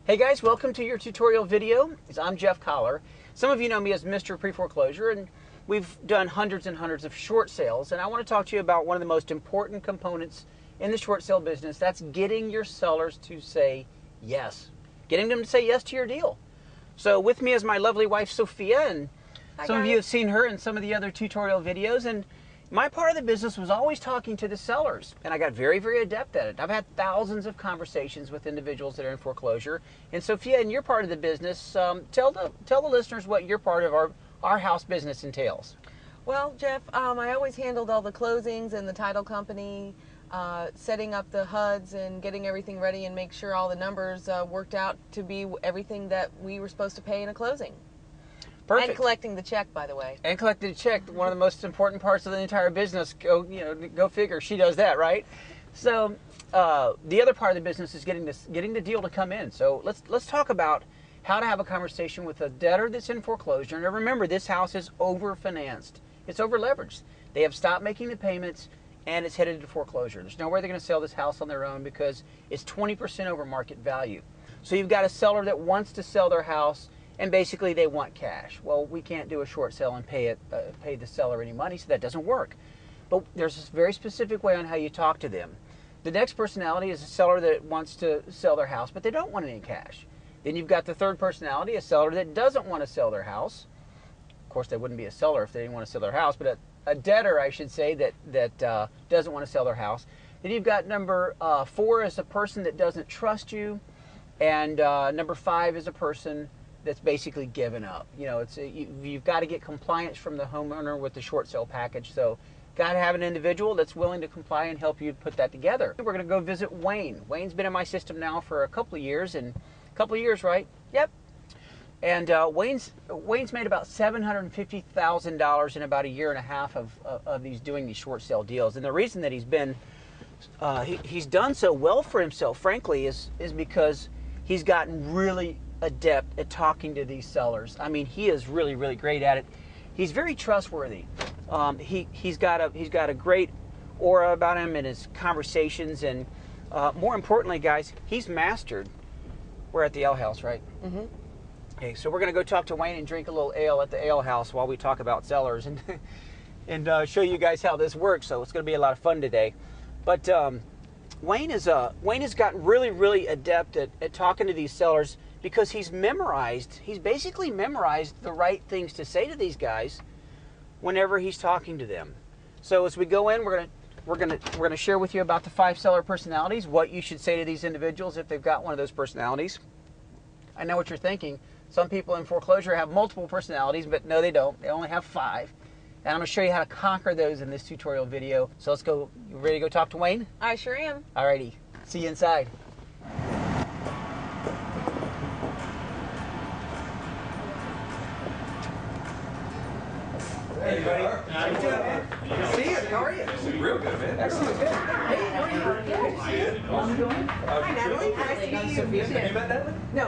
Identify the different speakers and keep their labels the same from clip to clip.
Speaker 1: Hey guys, welcome to your tutorial video. I'm Jeff Kaller. Some of you know me as Mr. Pre-Foreclosure, and we've done hundreds and hundreds of short sales, and I want to talk to you about one of the most important components in the short sale business. That's getting your sellers to say yes. Getting them to say yes to your deal. So with me is my lovely wife, Sophia, and some of you have seen her in some of the other tutorial videos, and my part of the business was always talking to the sellers, and I got very, very adept at it. I've had thousands of conversations with individuals that are in foreclosure. And Sophia, in your part of the business, tell the listeners what your part of our house business entails.
Speaker 2: Well, Jeff, I always handled all the closings and the title company, setting up the HUDs and getting everything ready and make sure all the numbers worked out to be everything that we were supposed to pay in a closing.
Speaker 1: Perfect.
Speaker 2: And collecting the check, by the way.
Speaker 1: And collecting the check, one of the most important parts of the entire business. Go figure. She does that, right? So the other part of the business is getting the deal to come in. So let's talk about how to have a conversation with a debtor that's in foreclosure. And remember, this house is over-financed. It's over-leveraged. They have stopped making the payments, and it's headed to foreclosure. There's no way they're going to sell this house on their own because it's 20% over market value. So you've got a seller that wants to sell their house, and basically they want cash. Well, we can't do a short sale and pay the seller any money, so that doesn't work. But there's this very specific way on how you talk to them. The next personality is a seller that wants to sell their house, but they don't want any cash. Then you've got the third personality, a seller that doesn't want to sell their house. Of course, they wouldn't be a seller if they didn't want to sell their house, but a debtor, I should say, that doesn't want to sell their house. Then you've got number 4 is a person that doesn't trust you, and number 5 is a person that's basically given up. You know, you've got to get compliance from the homeowner with the short sale package. So, got to have an individual that's willing to comply and help you put that together. We're going to go visit Wayne. Wayne's been in my system now for a couple of years, right? Yep. And Wayne's made about $750,000 in about a year and a half of doing these short sale deals. And the reason that he's done so well for himself, frankly, is because he's gotten really adept at talking to these sellers. I mean, he is really, really great at it. He's very trustworthy. He's got a great aura about him in his conversations, and more importantly, guys, he's mastered. We're at the ale house, right? Mm-hmm. Okay, so we're going to go talk to Wayne and drink a little ale at the ale house while we talk about sellers and show you guys how this works. So it's going to be a lot of fun today. But Wayne has gotten really, really adept at talking to these sellers, because he's basically memorized the right things to say to these guys whenever he's talking to them. So as we go in, we're gonna share with you about the 5 seller personalities, what you should say to these individuals if they've got one of those personalities. I know what you're thinking. Some people in foreclosure have multiple personalities, but no, they don't. They only have 5. And I'm gonna show you how to conquer those in this tutorial video. So let's go. You ready to go talk to Wayne?
Speaker 2: I sure am.
Speaker 1: Alrighty. See you inside. Hey, buddy. How you doing, man? Good to see you. How are you?
Speaker 3: Real good, man.
Speaker 1: Excellent. Good. Hey, how are you? Good to see you. How are you doing?
Speaker 2: Hi, Natalie. Nice to meet you.
Speaker 1: Sophia, have you met Natalie?
Speaker 2: No.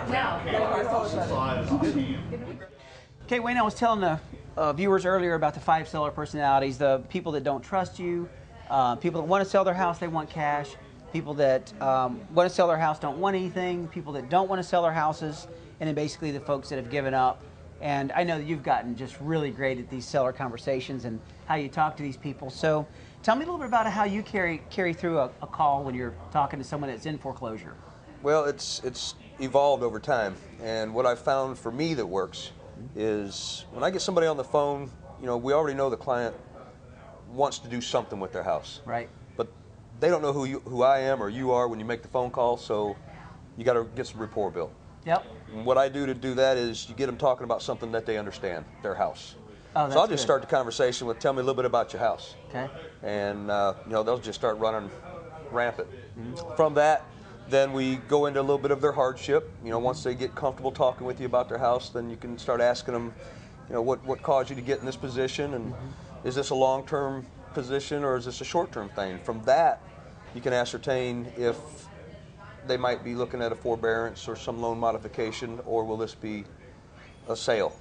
Speaker 1: Okay, Wayne, I was telling the viewers earlier about the 5 seller personalities, the people that don't trust you, people that want to sell their house, they want cash, people that want to sell their house, don't want anything, people that don't want to sell their houses, and then basically the folks that have given up. And I know that you've gotten just really great at these seller conversations and how you talk to these people. So tell me a little bit about how you carry through a call when you're talking to someone that's in foreclosure.
Speaker 3: Well, it's evolved over time, and what I've found for me that works is when I get somebody on the phone, you know, we already know the client wants to do something with their house.
Speaker 1: Right.
Speaker 3: But they don't know who I am or you are when you make the phone call, so you got to get some rapport built.
Speaker 1: Yep.
Speaker 3: And what I do to do that is you get them talking about something that they understand, their house.
Speaker 1: Oh,
Speaker 3: so I'll just start the conversation with, tell me a little bit about your house.
Speaker 1: Okay.
Speaker 3: And you know, they'll just start running rampant. Mm-hmm. From that, then we go into a little bit of their hardship. You know, once they get comfortable talking with you about their house, then you can start asking them, you know, what caused you to get in this position, and is this a long-term position or is this a short-term thing? From that, you can ascertain if they might be looking at a forbearance or some loan modification, or will this be a sale?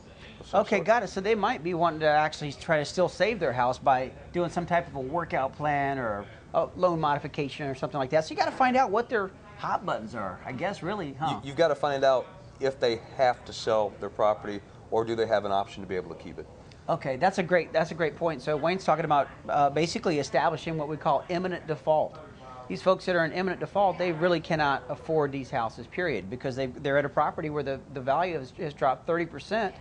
Speaker 1: Okay, got it. So they might be wanting to actually try to still save their house by doing some type of a workout plan or a loan modification or something like that. So you got to find out what their hot buttons are, I guess, really, huh?
Speaker 3: You've got to find out if they have to sell their property or do they have an option to be able to keep it.
Speaker 1: Okay, that's a great point. So Wayne's talking about basically establishing what we call imminent default. These folks that are in imminent default, they really cannot afford these houses, period, because they're at a property where the value has dropped 30%.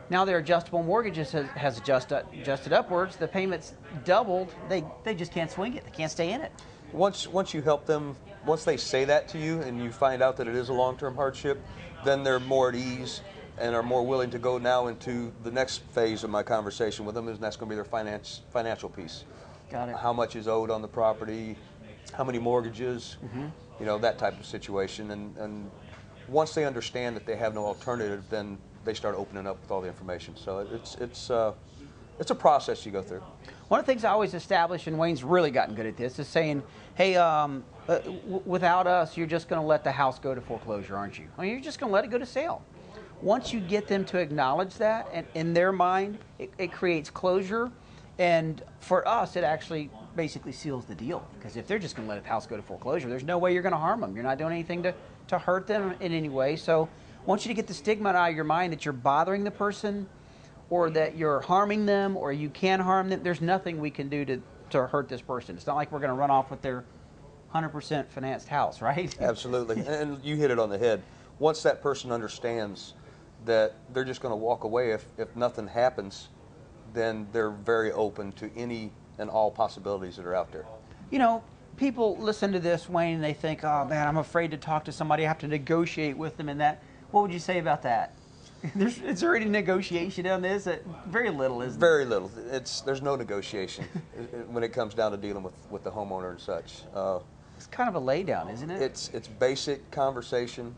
Speaker 1: Now their adjustable mortgages has adjusted upwards. The payments doubled. They just can't swing it. They can't stay in it.
Speaker 3: Once you help them, once they say that to you and you find out that it is a long-term hardship, then they're more at ease and are more willing to go now into the next phase of my conversation with them, and that's going to be their financial piece.
Speaker 1: Got it.
Speaker 3: How much is owed on the property, how many mortgages, you know, that type of situation. And once they understand that they have no alternative, then they start opening up with all the information. So it's a process you go through.
Speaker 1: One of the things I always establish, and Wayne's really gotten good at this, is saying, hey, without us, you're just going to let the house go to foreclosure, aren't you? I mean, you're just going to let it go to sale. Once you get them to acknowledge that, and in their mind, it creates closure. And for us, it actually basically seals the deal. Because if they're just going to let a house go to foreclosure, there's no way you're going to harm them. You're not doing anything to hurt them in any way. So I want you to get the stigma out of your mind that you're bothering the person or that you're harming them or you can harm them. There's nothing we can do to hurt this person. It's not like we're going to run off with their 100% financed house, right?
Speaker 3: Absolutely. And you hit it on the head. Once that person understands that they're just going to walk away if nothing happens, then they're very open to any and all possibilities that are out there.
Speaker 1: You know, people listen to this, Wayne, and they think, oh man, I'm afraid to talk to somebody, I have to negotiate with them and that. What would you say about that? Is there any negotiation on this? Very little, isn't
Speaker 3: Very little. There's no negotiation when it comes down to dealing with the homeowner and such.
Speaker 1: It's kind of a laydown, isn't it?
Speaker 3: It's basic conversation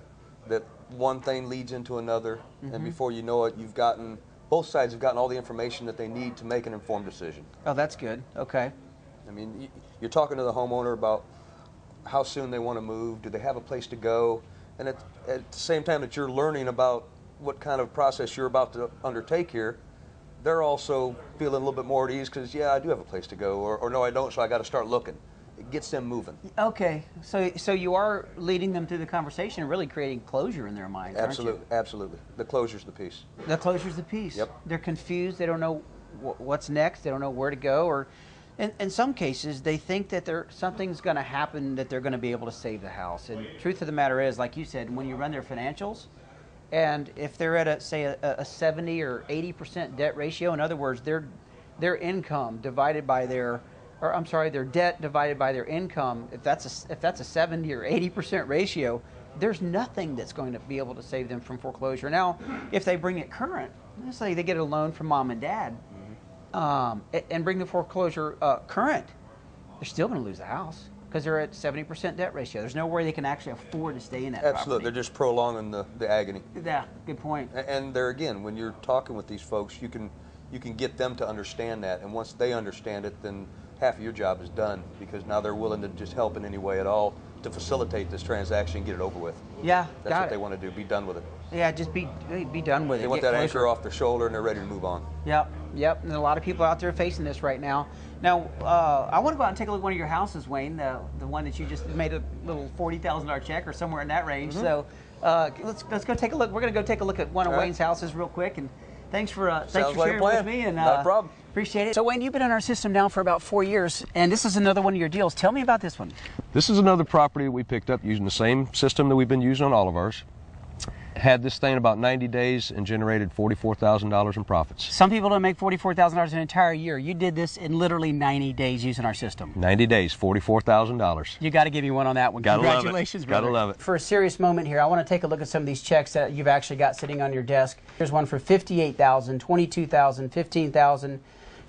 Speaker 3: that one thing leads into another, and before you know it, both sides have gotten all the information that they need to make an informed decision.
Speaker 1: Oh, that's good. Okay.
Speaker 3: I mean, you're talking to the homeowner about how soon they want to move, do they have a place to go, and at the same time that you're learning about what kind of process you're about to undertake here, they're also feeling a little bit more at ease because, yeah, I do have a place to go, or no, I don't, so I got to start looking. It gets them moving.
Speaker 1: Okay, so you are leading them through the conversation and really creating closure in their minds,
Speaker 3: Absolutely,
Speaker 1: aren't you?
Speaker 3: absolutely. The closure's the piece.
Speaker 1: The closure's the piece.
Speaker 3: Yep.
Speaker 1: They're confused. They don't know what's next. They don't know where to go. Or in some cases, they think that something's going to happen that they're going to be able to save the house. And truth of the matter is, like you said, when you run their financials, and if they're at say a 70 or 80% debt ratio, in other words, their income divided by their debt divided by their income, if that's a 70 or 80% ratio, there's nothing that's going to be able to save them from foreclosure. Now, if they bring it current, let's say they get a loan from mom and dad, and bring the foreclosure current, they're still going to lose the house because they're at 70% debt ratio. There's no way they can actually afford to stay in that
Speaker 3: Absolutely.
Speaker 1: property.
Speaker 3: They're just prolonging the agony.
Speaker 1: Yeah, good point.
Speaker 3: And there again, when you're talking with these folks, you can get them to understand that, and once they understand it, then half of your job is done because now they're willing to just help in any way at all to facilitate this transaction and get it over with.
Speaker 1: Yeah,
Speaker 3: That's what they want to do, be done with it.
Speaker 1: Yeah, just be done with it.
Speaker 3: They want that anchor off their shoulder and they're ready to move on.
Speaker 1: Yep. And a lot of people out there facing this right now. Now, I want to go out and take a look at one of your houses, Wayne, the one that you just made a little $40,000 check or somewhere in that range. So let's go take a look. We're going to go take a look at one of Wayne's houses real quick. And thanks for sharing with me. And
Speaker 3: not a problem.
Speaker 1: Appreciate it. So Wayne, you've been in our system now for about 4 years, and this is another one of your deals. Tell me about this one.
Speaker 4: This is another property we picked up using the same system that we've been using on all of ours. Had this thing about 90 days and generated $44,000 in profits.
Speaker 1: Some people don't make $44,000 an entire year. You did this in literally 90 days using our system.
Speaker 4: 90 days, $44,000.
Speaker 1: You got to give me one on that one.
Speaker 4: Gotta
Speaker 1: Congratulations,
Speaker 4: love it.
Speaker 1: brother.
Speaker 4: Gotta love it.
Speaker 1: For a serious moment here, I want to take a look at some of these checks that you've actually got sitting on your desk. Here's one for $58,000, $22,000, $15,000,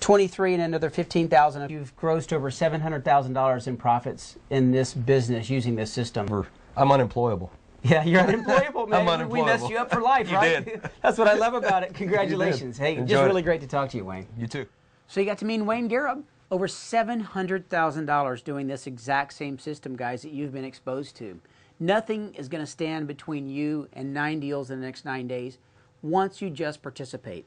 Speaker 1: $23,000, and another $15,000. You've grossed over $700,000 in profits in this business using this system.
Speaker 4: I'm unemployable.
Speaker 1: Yeah, you're unemployable, man.
Speaker 4: I'm unemployable.
Speaker 1: We messed you up for life,
Speaker 4: You
Speaker 1: right?
Speaker 4: did.
Speaker 1: That's what I love about it. Congratulations. Hey,
Speaker 4: Enjoyed
Speaker 1: just really
Speaker 4: it.
Speaker 1: great to talk to you, Wayne.
Speaker 4: You too.
Speaker 1: So you got to meet Wayne Garab. Over $700,000 doing this exact same system, guys, that you've been exposed to. Nothing is going to stand between you and 9 deals in the next 9 days once you just participate.